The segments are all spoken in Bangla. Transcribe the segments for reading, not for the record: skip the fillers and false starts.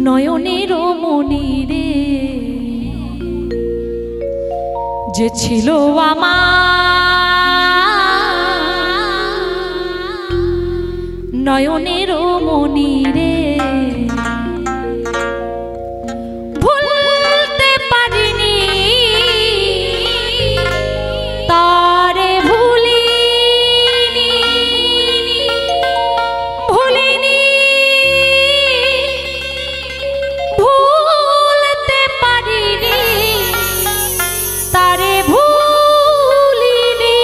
নয়নের মনি রে যে ছিল আমার নয়নের মনি রে ভুলতে পারিনি তারে ভুলিনি ভুলিনি ভুলতে পারিনি তারে ভুলিনি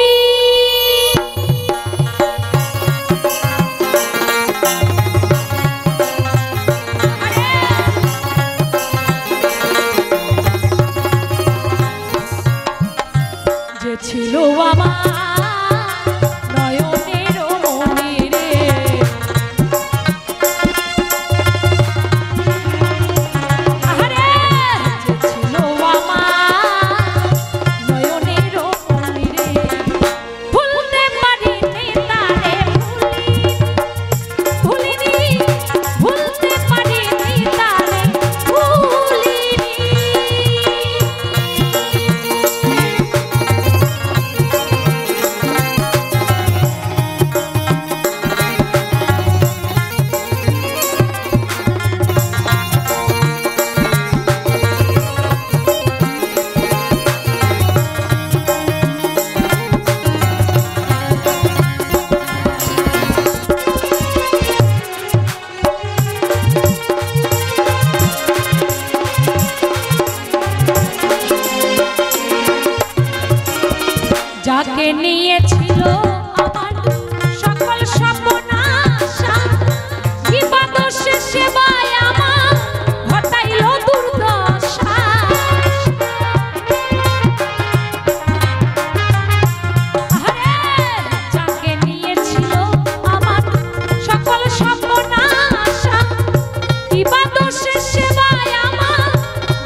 যে ছিল আমার নয়নের মনি রে আহারে যে ছিল আমার নয়নের মনি রে ভুলতে পারিনি তারে ভুলিনি ভুলতে পারিনি তারে ভুলিনি যাকে নিয়েছিল আমার সকল সর্বনাশা বিপদ শেষে বাই আমার ঘটাইল দুর্দশা যাকে নিয়েছিল আমার সকল সর্বনাশা বিপদ শেষে বাই আমার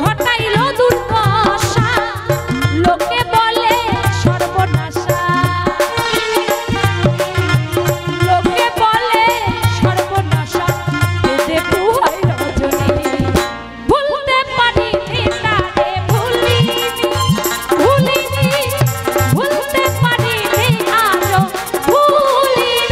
ঘটাইল দুর্দশা লোকে বলে সর্বনাশা লোকে বলে সর্বনাশা এতে পুহাই রজনী ভুলতে পারিনি তারে ভুলিনি ভুলিনি ভুলতে পারিনি আজও ভুলিনি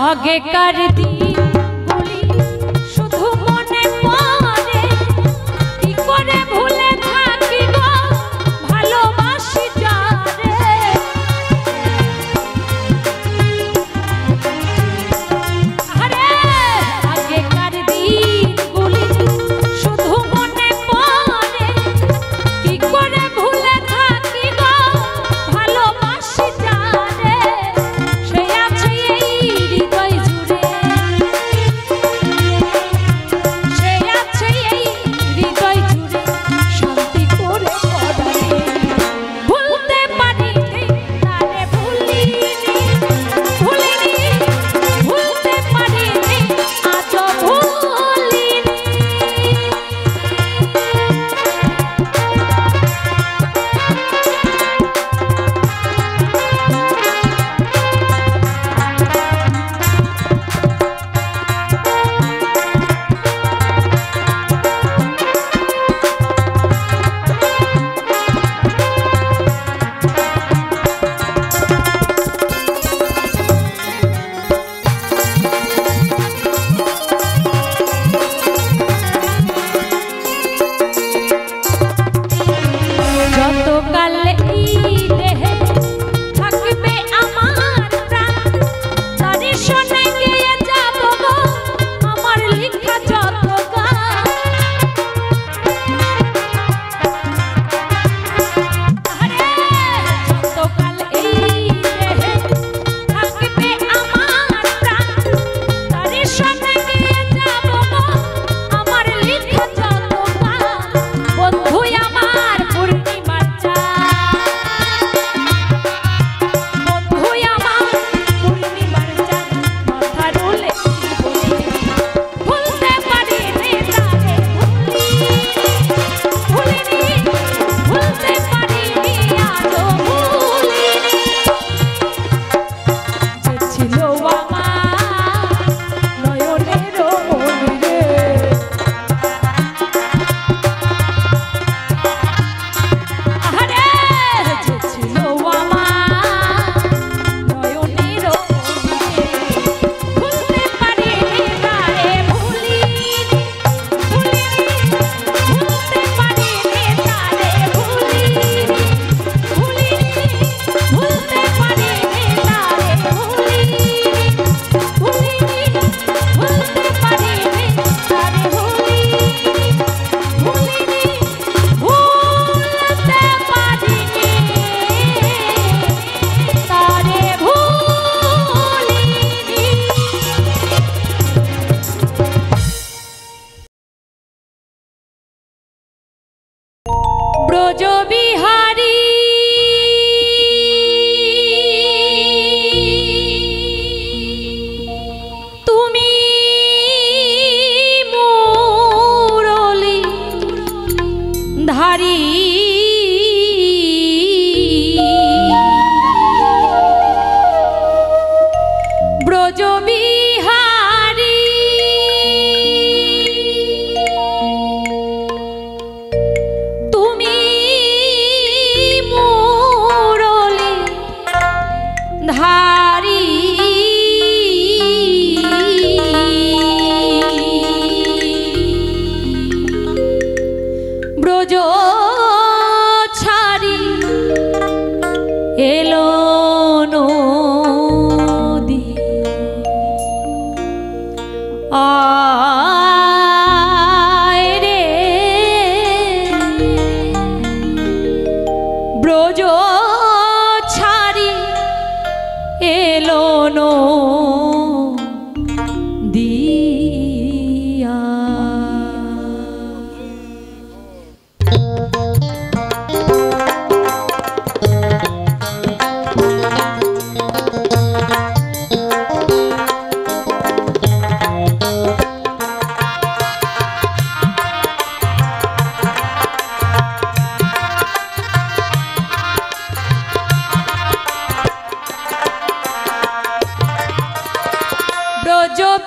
আগেকার দিনগুলি শুধু মনে পড়ে কি করে ভুলে থাকি গো ভালোবাসি যারে আরে আগেকার দিনগুলি শুধু মনে পড়ে কি করে ভুলে থাকি গো ভালোবাসি যারে সে আছে এই হৃদয় জুড়ে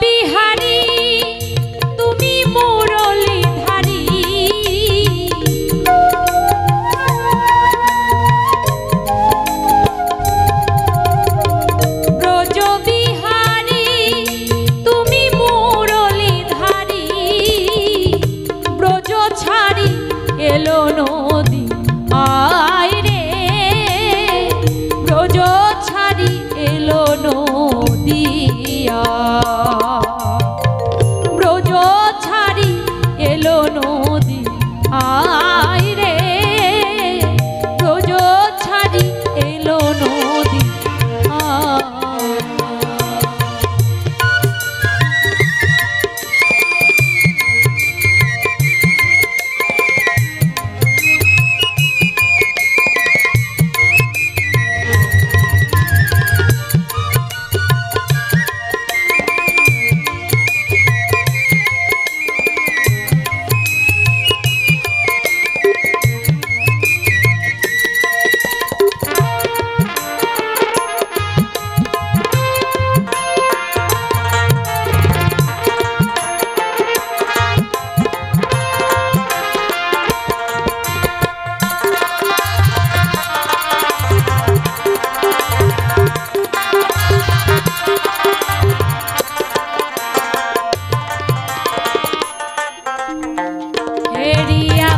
বিহারী তুমি মুরলীধারী ব্রজ বিহারী তুমি মুরলীধারী ব্রজ ছাড়ি এলো নদী আয় রে ব্রজ ছাড়ি এলো নদিয়া ব্রজ ছাড়ি এলো নদী আয় রে ব্রজ ছাড়ি এলো নদী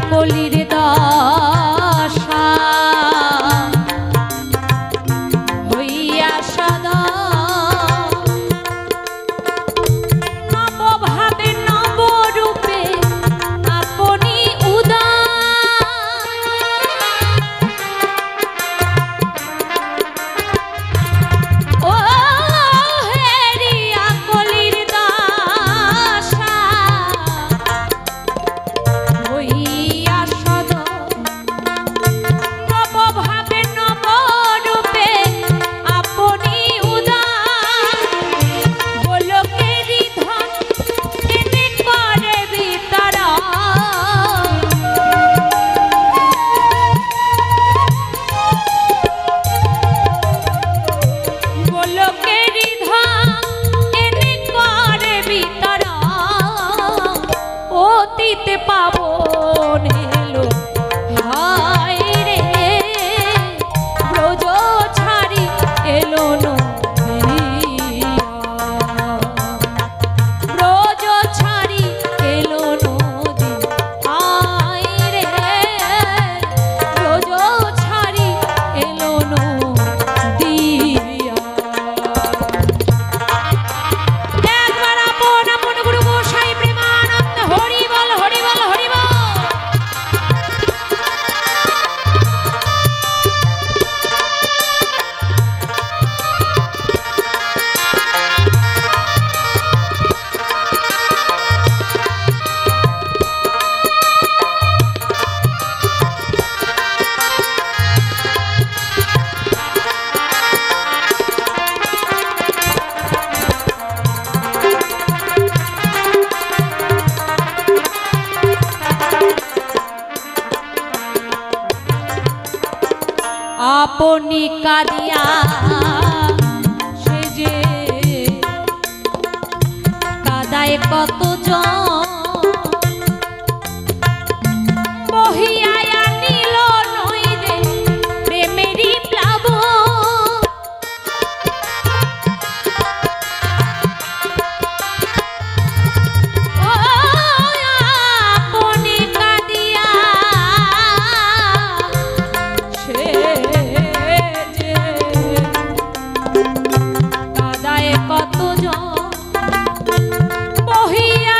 কলির দশা হইয়া সদা নবভাবে নবরূপে আপনি উদার ও হেরিয়া কলির দশা হইয়া সদা নবভাবে নবরূপে আপনি উদার গোলকেরই ধন এনে করে বিতরা গোলকেরই ধন এনে করে বিতরা অতীত পাবন এলো হায় রে ব্রজ ছাড়ি এলো নদিয়া ব্রজ ছাড়ি এলো নদী আয় রে ব্রজ ছাড়ি এলো নদিয়া একবার আপন আপন গুরু গোসাই প্রেমানন্দ হরি বল হরি বল হরি বল আপনি কাঁদিয়া সে যে কাদায় কত বহিয়া নিল নই রে প্রেমেরই প্লাবন আপনি কাঁদিয়া সে যে কাদায় কত বহিয়া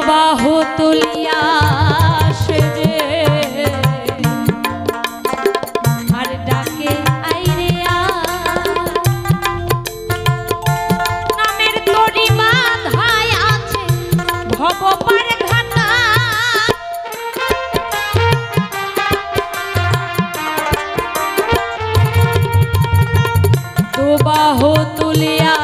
বাহু তুলিয়া সেজে আর ডাকে আইরে নামের তরি বাঁধায় আছে ভবপার ঘাটা দু বাহু তুলিয়া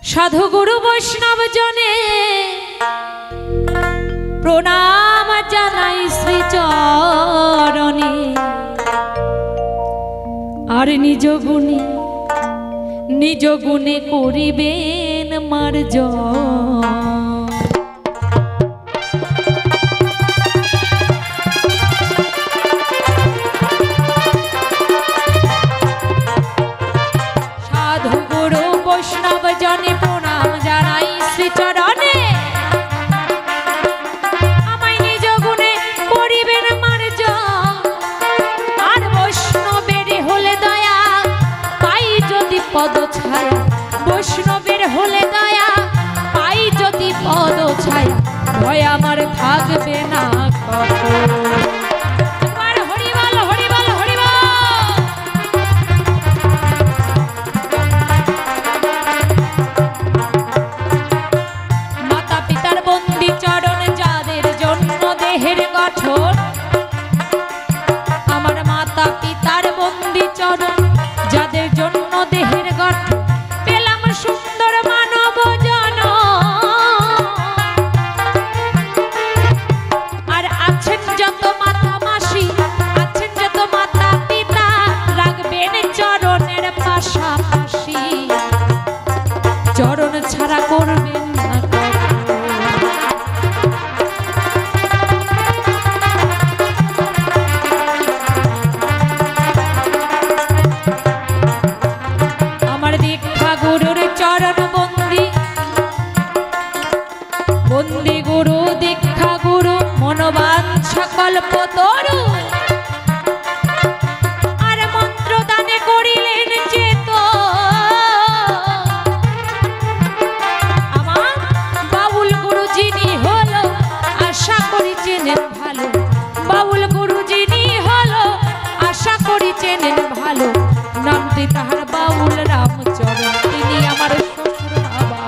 সাধু গুরু বৈষ্ণব জনে প্রণাম জানাই শ্রী চরণে আর নিজ গুণে করিবেন মার্জন বৈষ্ণব জনে প্রণাম জানাই শ্রী চরণে আমায় নিজ গুণে করিবেন মার্জন আর বৈষ্ণবের হলে দয়া পাই যদি পদ ছায়া বৈষ্ণবের হলে দয়া পাই যদি পদ ছায়া ভয় আমার থাকবে না আমার মাতা পিতার বন্দি চরণ যাদের জন্য দেহের গঠন পেলাম সুন্দর মানব জন আর আছেন যত মাতা মাসি আছেন যত মাতা পিতা রাখবেন চরণের পাশাপাশি চরণ ছাড়া করবেন না বন্দি গুরু দীক্ষা গুরু মনোবাঞ্ছা কল্পতরু আর মন্ত্র দানে করিলেন চেত আমার বাউল গুরু যিনি হলো আশা করি চেনেন ভালো বাউল গুরু যিনি হলো আশা করি চেনেন ভালো নামটি তাহার বাউল রামচরণ তিনি আমার শ্বশুর বাবা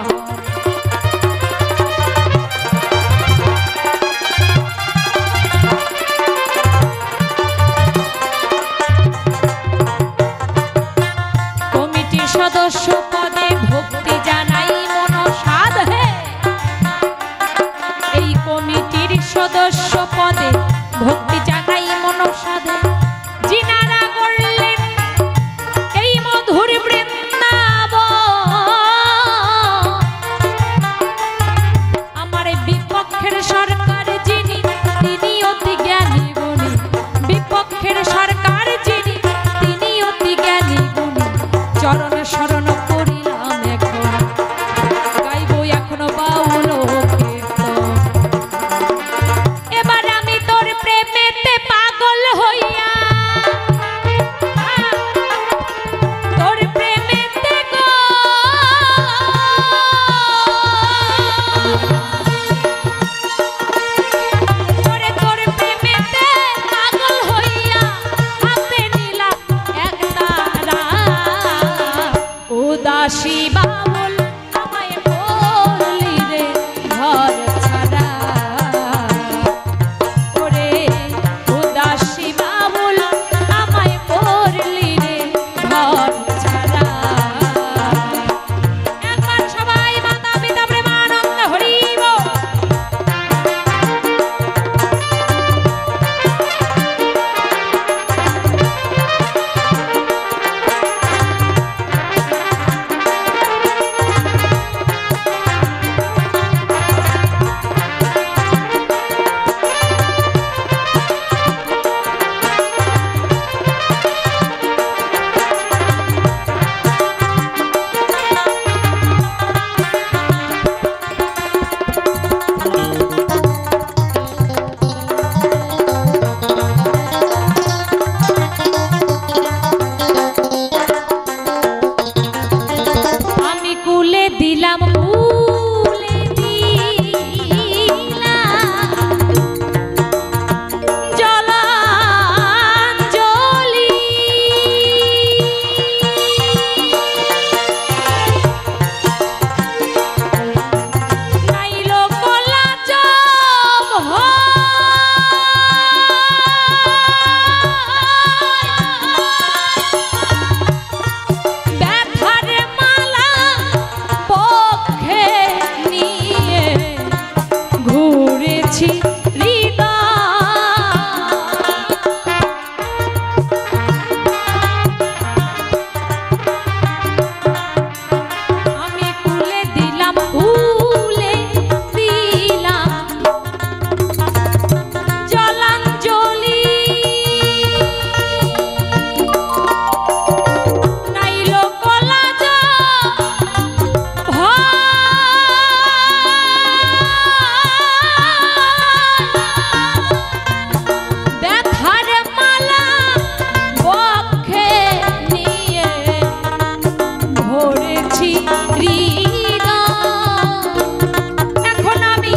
পাগল হইয়া তোর প্রেমেতে গো ওরে তোর প্রেমেতে পাগল হইয়া হাতে নিলাম এক তারা উদাসী বাউল আমায় করলি রে ঘর ছাড়া ওরে উদাসী বাউল আমায় করলি রে ঘর ছাড়া একবার সবাই মাতা পিতা প্রেমানন্দ হরি বল। আমি কুলে দিলাম কুলে দিলাম জলাঞ্জলি নাইলো কলা জব ব্যথার মালা পক্ষে নিয়ে ঘুরেছি আমি কুলে দিলাম জলাঞ্জলি নাইলো কলা ব্যথার মালা পক্ষে নিয়ে ভরেছি এখন আমি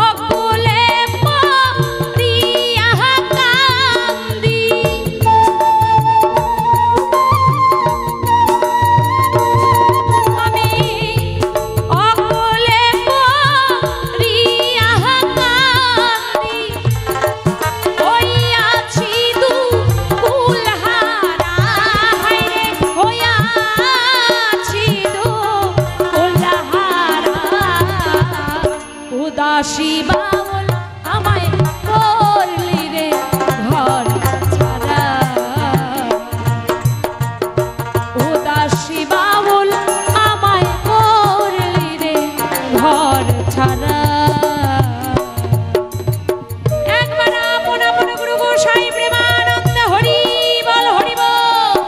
অকুলে পড়িয়া কান্দি আমি অকুলে পড়িয়া কান্দি হইয়াছি দুকুলহারা হায়রে হইয়াছি দুকুলহারা উদাসী বাউল আমায় করলি রে ঘর ছাড়া উদাসী বাউল আমায় করলি রে ঘর ছাড়া একবার আপন আপন গুরু গোসাই প্রেমানন্দ হরি বল হরি বল।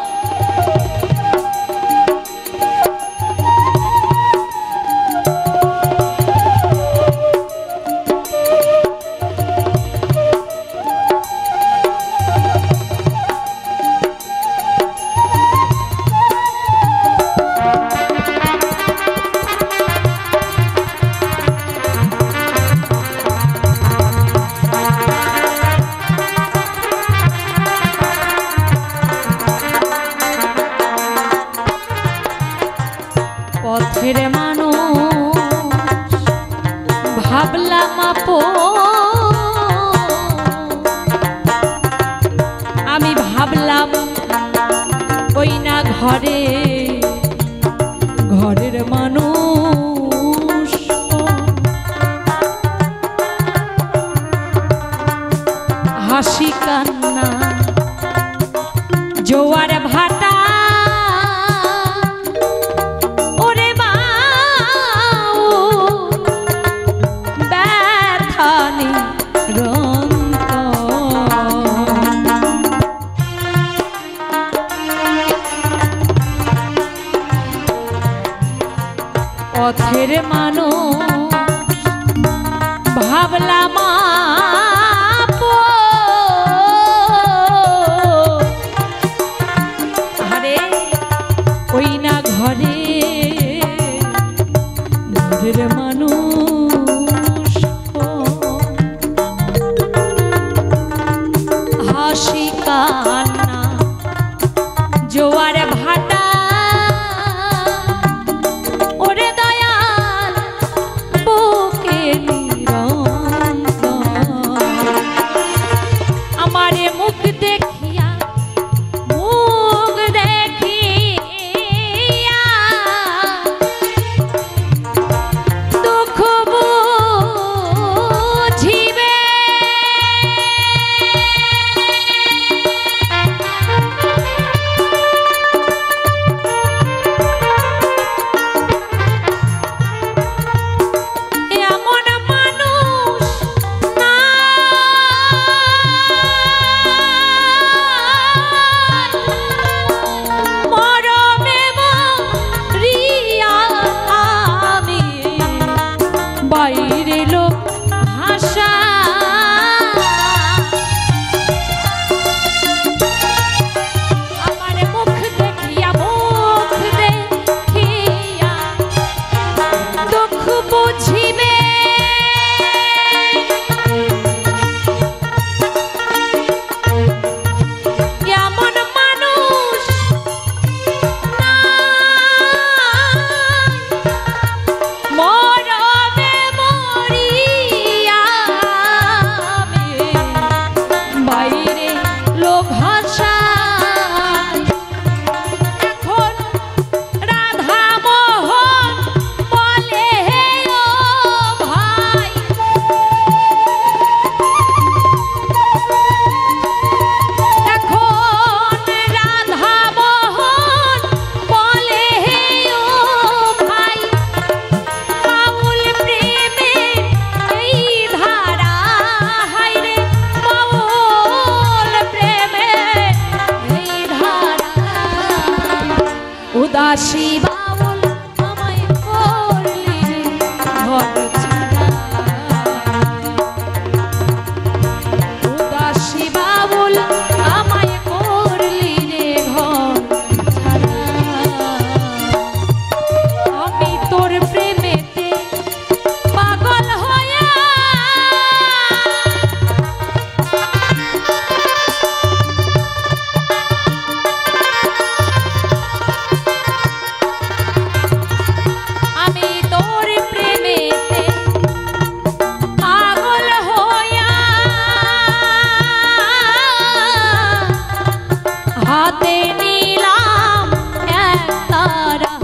পথের মানুষ ভাবলাম আমি ভাবলাম ওই না ঘরে ঘরের মানুষ হাসি কান্না জোয়ার ভাটা ওরে বাউ ব্যথানি রন্ত পথের মানুষ ভাবলাম উদাসী কান্না জোয়ার ভাটা ওরে দয়াল বুকে নিরন্তর আমারে মুখ দেখিয়া দুঃখ বুঝিবে উদাসী বাউল আমায় করলি ঘর ছাড়া উদাসী বাউল আমায় করলি রে ঘর ছাড়া আমি তোর প্রেমেতে পাগল হয়ে হাতে নিলাম একতারা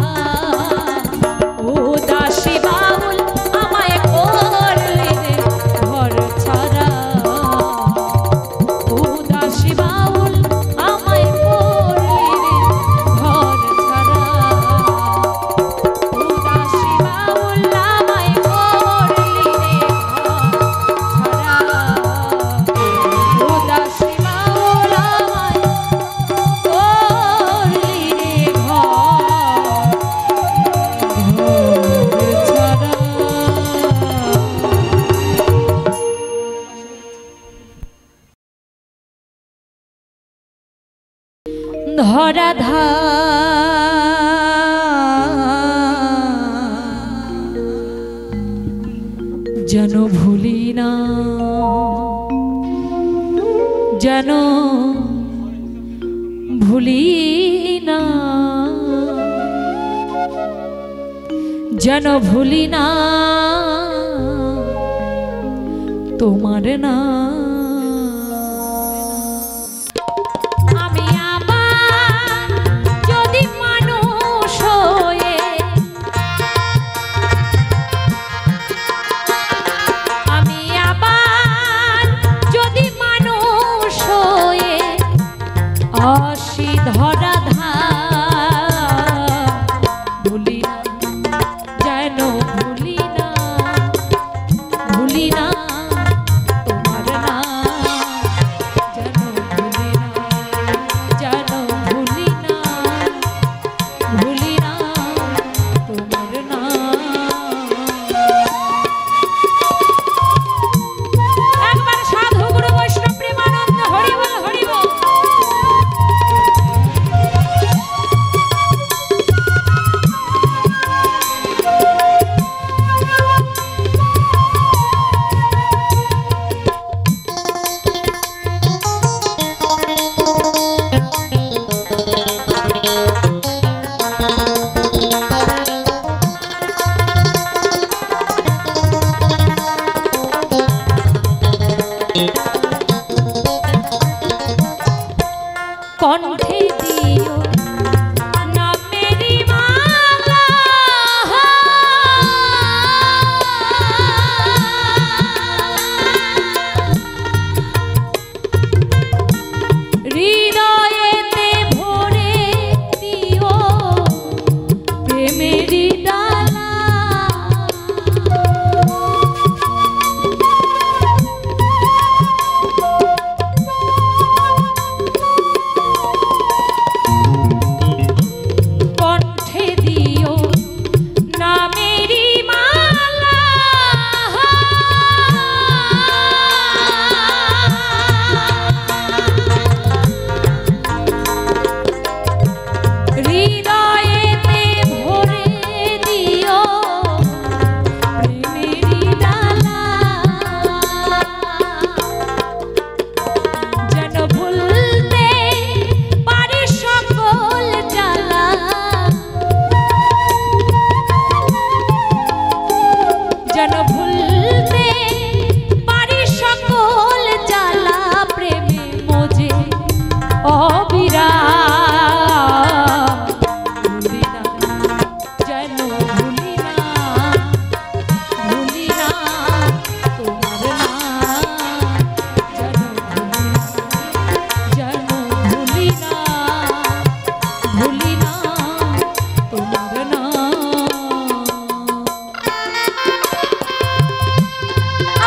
উদাসী বাউল আমায় করলি রে ঘর ছাড়া উদাসী বাউল আমায় করলি রে ঘর ছাড়া উদাসী বাউল আমায় করলি রে ঘর ছাড়া উদাসী ধরাধা যেন ভুলি না যেন ভুলি না যেন ভুলি না তোমার না ধরা ধা ভুলি না যেন ভুলি না ভুলি না তোমার না যেন ভুলি না যেন ভুলি না ভুলি না তোমার না একবার সাধু গুরু বৈষ্ণব প্রেমানন্দ হরি বল হরি বল কণ্ঠে দিও না মেরি মালা হৃদয়েতে ভরে দিও প্রেমেরি ডালা কণ্ঠে দিও না মেরি মালা হৃদয়েতে ভরে দিও প্রেমেরি ডালা যেন ভুলতে পারি সকল জ্বালা যেন ভুলতে পারি সকল জ্বালা প্রেমে মজে অবিরা ভুলি না যেন ভুলি না ভুলি না তোমার নাম যেন ভুলি না ভুলি না তোমার নাম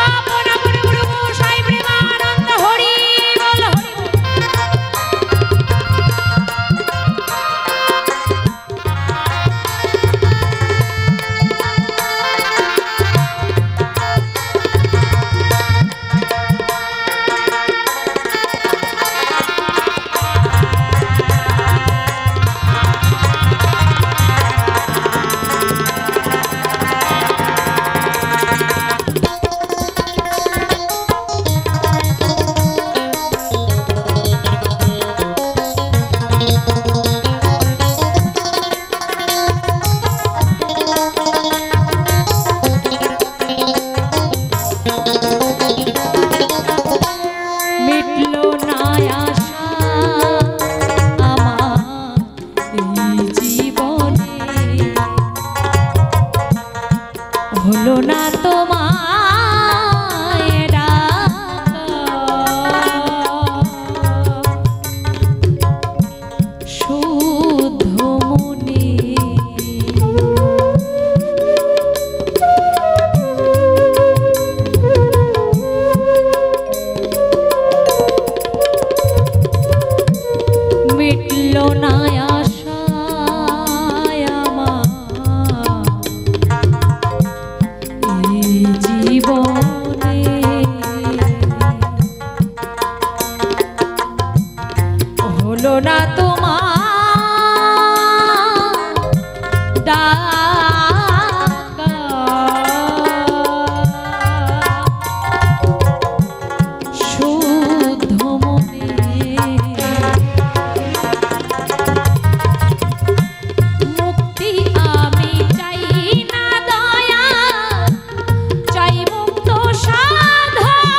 আপন আপন গুরু গোসাই প্রেমানন্দ হরি বল হরি বল। মিটলো না আশা আমার এই জীবনে হলো না তোমায় ডাকা শুদ্ধ মনে মিটলো না আশা আমার এই জীবনে হলো না তোমার ডাকা শুদ্ধ মনে মুক্তি আমি চাই না দয়া চাই মুক্ত সাধন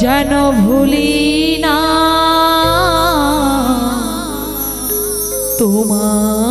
যেন ভুলি না তোমার।